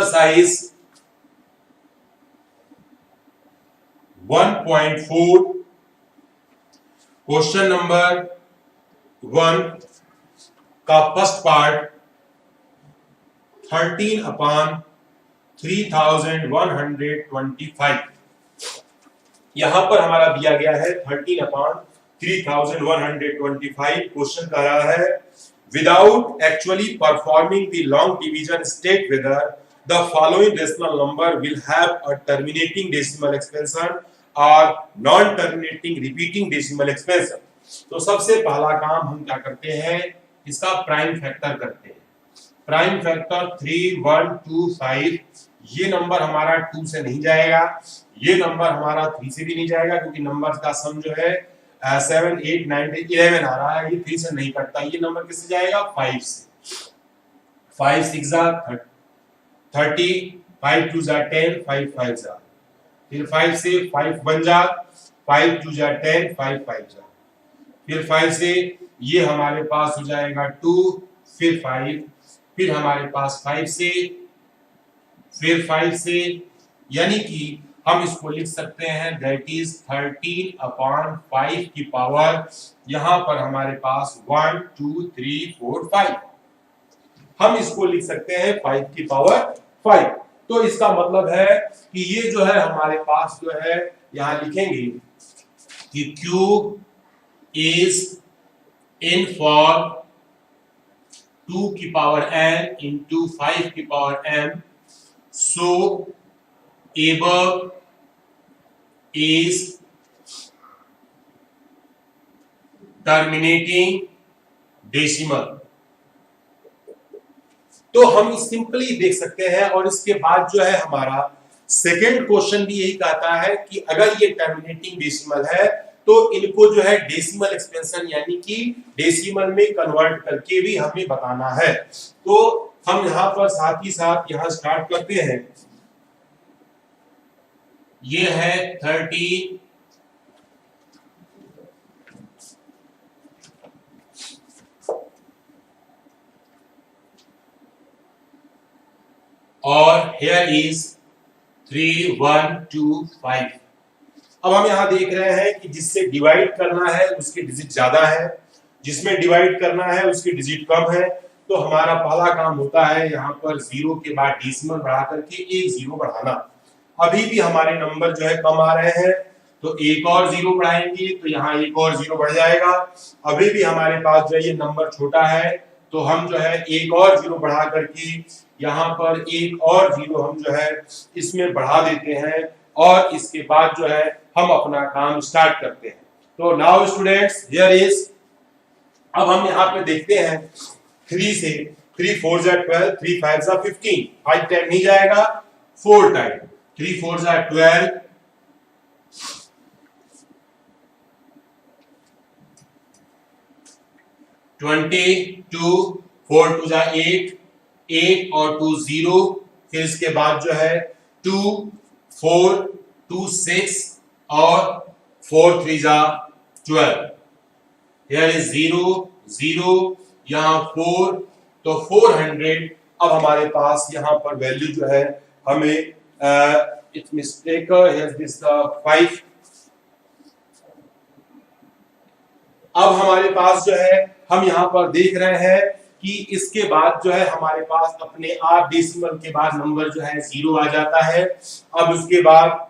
exercise 1.4 question number 1 का first part 13/3125 यहां पर हमारा दिया गया है 13/3125 क्वेश्चन कह रहा है without actually performing the long division state whether the following decimal number will have a terminating decimal expansion or non-terminating repeating decimal expansion। तो सबसे पहला काम हम क्या करते हैं, इसका प्राइम फैक्टर करते हैं। प्राइम फैक्टर 3125, ये नंबर हमारा 2 से नहीं जाएगा, ये नंबर हमारा 3 से भी नहीं जाएगा, क्योंकि नंबर का सम जो है 7 8 9 11 आ रहा है, ये 3 से नहीं कटता। ये नंबर किससे जाएगा? 5 से। 5 6 30, 5 2 10, 5 5 जा, फिर 5 से 5 बन जा, 5 2 10, 5 5 जा, फिर 5 से ये हमारे पास हो जाएगा 2, फिर 5, फिर हमारे पास 5 से, फिर 5 से, यानी कि हम इसको लिख सकते हैं दैट इज 13/5 की पावर, यहां पर हमारे पास 1 2 3 4 5, हम इसको लिख सकते हैं 5 की पावर 5। तो इसका मतलब है कि ये जो है हमारे पास जो है यहां लिखेंगे कि Q is in for 2 की पावर n into 5 की power m, so above is terminating decimal। तो हम सिंपली देख सकते हैं, और इसके बाद जो है हमारा सेकेंड क्वेश्चन भी यही कहता है कि अगर ये टर्मिनेटिंग डेसिमल है तो इनको जो है डेसिमल एक्सपेंशन यानी कि डेसिमल में कन्वर्ट करके भी हमें बताना है। तो हम यहां पर साथ ही साथ यहां स्टार्ट करते हैं। ये है 30 और here is 3125। अब हम यहां देख रहे हैं कि जिससे डिवाइड करना है उसकी डिजिट ज्यादा है, जिसमें डिवाइड करना है उसकी डिजिट कम है। तो हमारा पहला काम होता है यहां पर 0 के बाद डेसिमल बढ़ा करके एक 0 बढ़ाना। अभी भी हमारे नंबर जो है कम आ रहे हैं, तो एक और 0 बढ़ाएंगे तो यहाँ एक और 0 बढ़ जाएगा। अभी भी हमारे पास जो है ये नंबर छोटा है, तो हम जो है एक और 0 बढ़ा करके यहाँ पर एक और 0 हम जो है इसमें बढ़ा देते हैं, और इसके बाद जो है हम अपना काम स्टार्ट करते हैं। तो नाउ स्टूडेंट्स हियर इज, अब हम यहाँ पे देखते हैं 3 से 3 4 12, 3 5 15, 5 टाइम नहीं जाएगा, 4 टाइम, 3 4 12, 22, 4 2 8, 8 और 2 0, फिर इसके बाद जो है 2 4 2 6 और 4 3 12, here is 0 0, यहाँ 4, तो 400। अब हमारे पास यहाँ पर वैल्यू जो है हमें इट्स मिस्टेक, here's this 5। अब हमारे पास जो है हम यहाँ पर देख रहे हैं कि इसके बाद जो है हमारे पास अपने आप डेसिमल के बाद नंबर जो है 0 आ जाता है। अब उसके बाद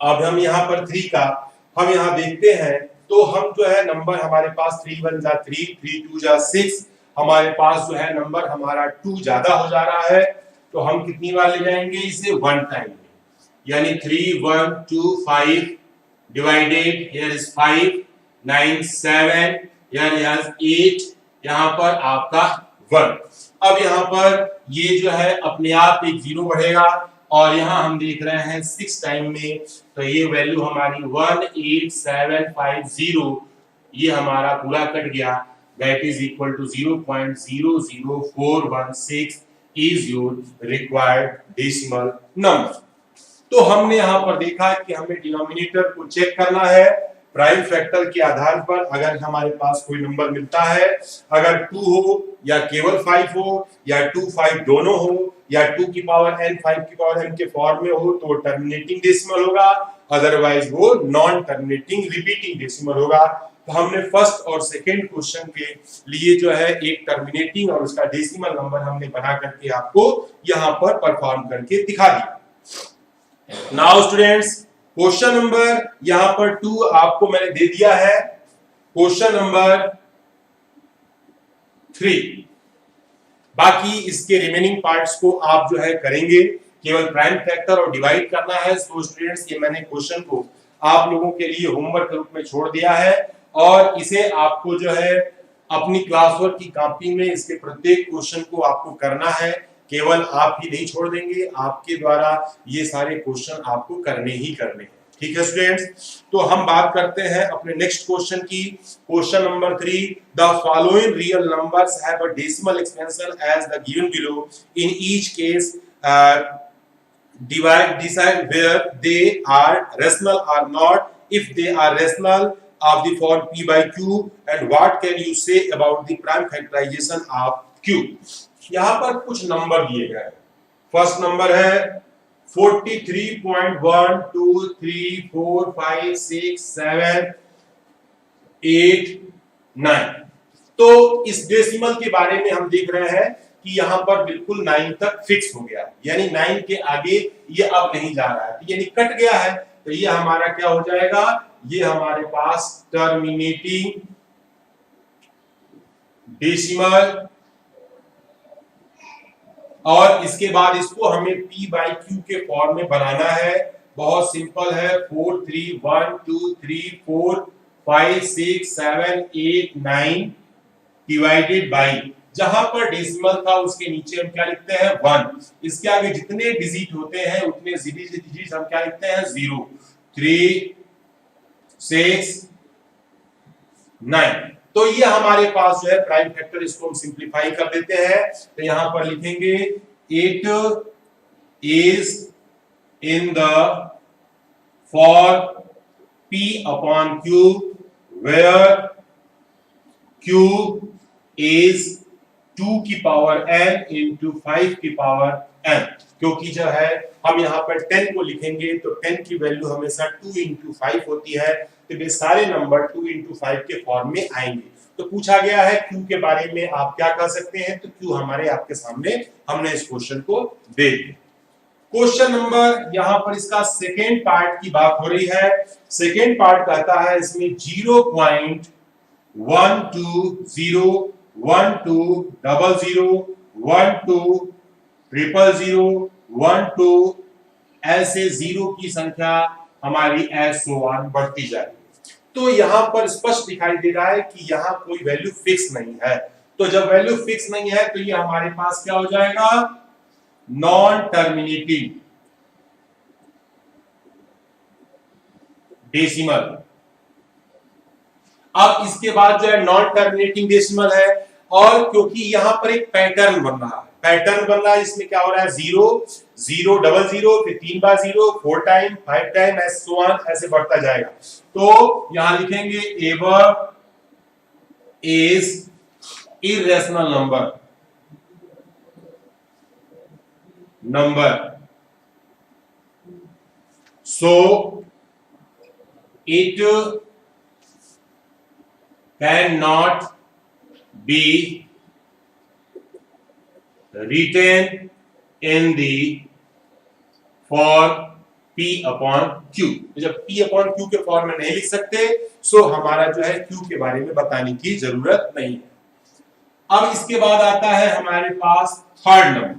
अब हम यहाँ पर 3 का हम यहाँ देखते हैं, तो हम जो है नंबर हमारे पास 3 1 3, 3 2 6, हमारे पास जो है नंबर हमारा 2 ज्यादा हो जा रहा है, तो हम कितनी बार ले जाएंगे इसे? 1 टाइम में, यानी 3 1 2 5 divided, here is 5 9 7, here is 8, यहाँ पर आपका 1। अब यहाँ पर ये जो है अपने आप एक 0 बढ़ेगा, और यहाँ हम देख रहे हैं 6 टाइम में, तो ये वैल्यू हमारी 18750, ये हमारा पूरा कट गया, that is equal to 0.00416 is your required decimal number. तो हमने यहाँ पर देखा कि हमें डिनोमिनेटर को चेक करना है प्राइम फैक्टर के आधार पर। अगर हमारे पास कोई नंबर मिलता है, अगर 2 हो या केवल 5 हो या 2 5 दोनों हो, या 2 की पावर n 5 की पावर n के फॉर्म में हो तो टर्मिनेटिंग डेसिमल होगा, अदरवाइज वो नॉन टर्मिनेटिंग रिपीटिंग डेसिमल होगा। तो हमने फर्स्ट और सेकंड क्वेश्चन के लिए जो है एक टर्मिनेटिंग और उसका डेसिमल नंबर हमने बना करके आपको यहां पर परफॉर्म करके दिखा दिया। नाउ स्टूडेंट्स, क्वेश्चन नंबर यहां पर 2 आपको मैंने दे दिया है। क्वेश्चन नंबर 3, बाकी इसके रिमेनिंग पार्ट्स को आप जो है करेंगे, केवल प्राइम फैक्टर और डिवाइड करना है। तो स्टूडेंट्स, ये मैंने क्वेश्चन को आप लोगों के लिए होमवर्क के रूप में छोड़ दिया है और इसे आपको जो है अपनी क्लास वर्क की कॉपी में इसके प्रत्येक क्वेश्चन को आपको करना है। केवल आप ही नहीं छोड़ देंगे, आपके द्वारा ये सारे क्वेश्चन आपको करने ही करने हैं। ठीक है स्टूडेंट्स, तो हम बात करते हैं अपने नेक्स्ट क्वेश्चन की। Question number 3, the following real numbers have a decimal expansion as the given below, in each case decide where they are rational or not. If they are rational of the form p by q, and what can you say about the prime factorization of q? यहां पर कुछ number दिए गए हैं। First number है 43.1 2 3 4 5 6 7 8 9। तो इस decimal के बारे में हम देख रहे हैं कि यहां पर बिल्कुल 9 तक फिक्स हो गया, यानी 9 के आगे ये अब नहीं जा रहा है, यानी कट गया है। तो ये हमारा क्या हो जाएगा, ये हमारे पास टर्मिनेटिंग डेसिमल, और इसके बाद इसको हमें p बाई q के फॉर्म में बनाना है। बहुत सिंपल है, 4 3 1 2 3 4 5 6 7 8 9 डिवाइडेड बाई, जहां पर डेसिमल था उसके नीचे हम क्या लिखते हैं 1, इसके आगे जितने डिजिट होते हैं उतने डिजिट हम क्या लिखते हैं 0 3 6 9। तो ये हमारे पास जो है प्राइम फैक्टर, इसको हम सिंप्लीफाई कर देते हैं। तो यहां पर लिखेंगे 8 is in the for p upon q where q is 2 की पावर n into 5 की पावर n, क्योंकि जो है हम यहाँ पर 10 को लिखेंगे तो 10 की वैल्यू हमेशा 2 into 5 होती है, तो ये सारे नंबर 2 into 5 के फॉर्म में आएंगे। तो पूछा गया है Q के बारे में आप क्या कह सकते हैं, तो Q हमारे आपके सामने हमने इस क्वेश्चन को दे दिया। क्वेश्चन नंबर यहाँ पर इसका सेकेंड पार्ट की बात हो रही है। सेकेंड पार्ट कहता है इसमें 0.120 1200 12 12 ऐसे जीरो की संख्या हमारी सो ऑन बढ़ती जाएगी। तो यहां पर स्पष्ट दिखाई दे रहा है कि यहां कोई वैल्यू फिक्स नहीं है। तो जब वैल्यू फिक्स नहीं है तो ये हमारे पास क्या हो जाएगा, नॉन टर्मिनेटिंग डेसिमल। अब इसके बाद जो है नॉन टर्मिनेटिंग डेसिमल है, और क्योंकि यहां पर एक पैटर्न बन रहा है, इसमें क्या हो रहा है 0 0 0 0 फिर 3 बार 0 4 टाइम 5 टाइम ऐसे बढ़ता जाएगा। तो यहां लिखेंगे ever is irrational number so it can not be written in the for p upon q। तो जब p upon q के फॉर्म में नहीं लिख सकते, सो हमारा जो है q के बारे में बताने की जरूरत नहीं है। अब इसके बाद आता है हमारे पास थर्ड नंबर।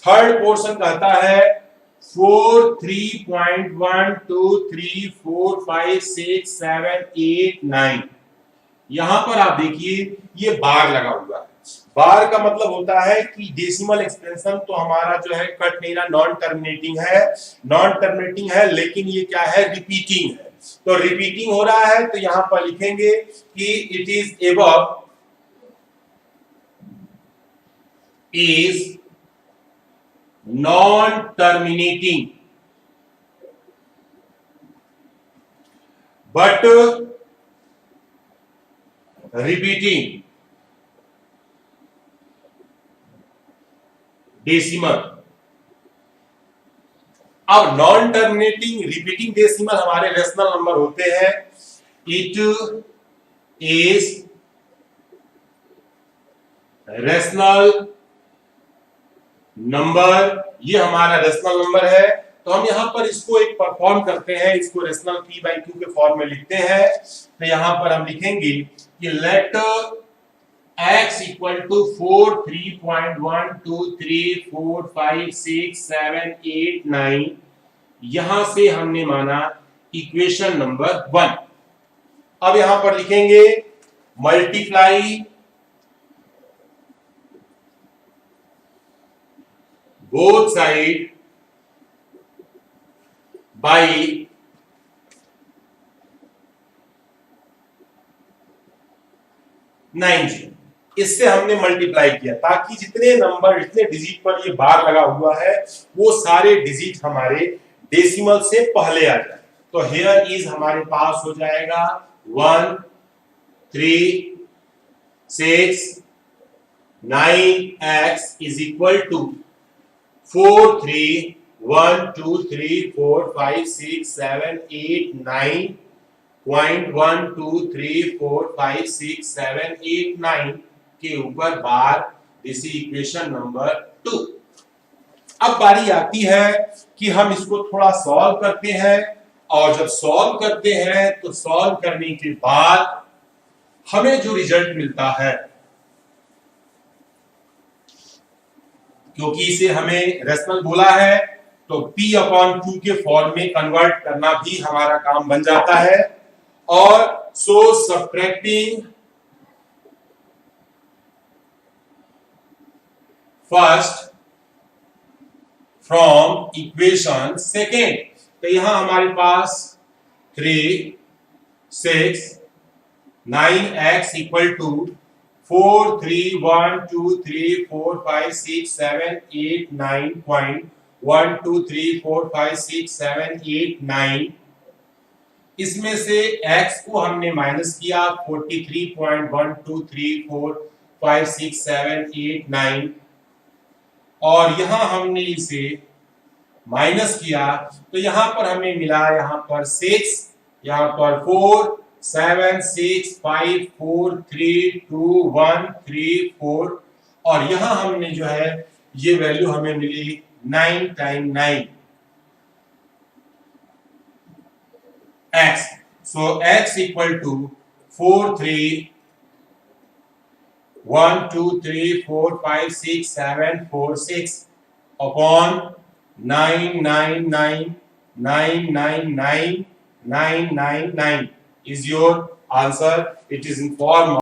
थर्ड पोर्शन कहता है 4 3.1 2 3 4 5 6 7 8 9। यहां पर आप देखिए ये बार लगा हुआ है। बार का मतलब होता है कि डेसिमल एक्सपेंशन तो हमारा जो है कट नहीं रहा, नॉन टर्मिनेटिंग है, लेकिन ये क्या है, रिपीटिंग है। तो रिपीटिंग हो रहा है, तो यहां पर लिखेंगे कि it is above is non terminating but repeating. Decimal. अब नॉन टर्मिनेटिंग रिपीटिंग डेसिमल हमारे रेशनल नंबर होते हैं। इट इज रेशनल नंबर, ये हमारा रेशनल नंबर है। तो हम यहां पर इसको एक परफॉर्म करते हैं, इसको रेशनल p/q के फॉर्म में लिखते हैं। तो यहां पर हम लिखेंगे कि लेट x इक्वल टू 4 3.1 2 3 4 5 6 7 8 9, यहां से हमने माना इक्वेशन नंबर 1। अब यहां पर लिखेंगे multiply both side by nine. इससे हमने मल्टीप्लाई किया ताकि जितने नंबर, जितने डिजिट पर ये बार लगा हुआ है वो सारे डिजिट हमारे डेसिमल से पहले आ जाए। तो हियर इज हमारे पास हो जाएगा 1 3 6 9x इज इक्वल टू 4 3 1 2 3 4 5 6 7 8 9.1 2 3 4 5 6 7 8 9 के ऊपर बार, दिस इज इक्वेशन नंबर 2। अब बारी आती है कि हम इसको थोड़ा सॉल्व करते हैं, और जब सॉल्व करते हैं तो सॉल्व करने के बाद हमें जो रिजल्ट मिलता है, क्योंकि इसे हमें रेशनल बोला है तो p/q के फॉर्म में कन्वर्ट करना भी हमारा काम बन जाता है। और so subtracting first from equation second, तो यहां हमारे पास 3 6 9x इक्वल टू 4 3 1 2 3 4 5 6 7 8 9.1 2 3 4 5 6 7 8 9। इसमें से x को हमने माइनस किया 43.1 2 3 4 5 6 7 8 9, और यहां हमने इसे माइनस किया तो यहां पर हमें मिला, यहां पर 6, यहां पर 4 7 6 5 4 3 2 1 3 4, और यहां हमने जो है ये वैल्यू हमें मिली 9 time 9 x। so x equal to 4 3 1 2 3 4 5 6 7 4 6 upon 9 9 9 9 9 9 9 9 9 is your answer. It is in form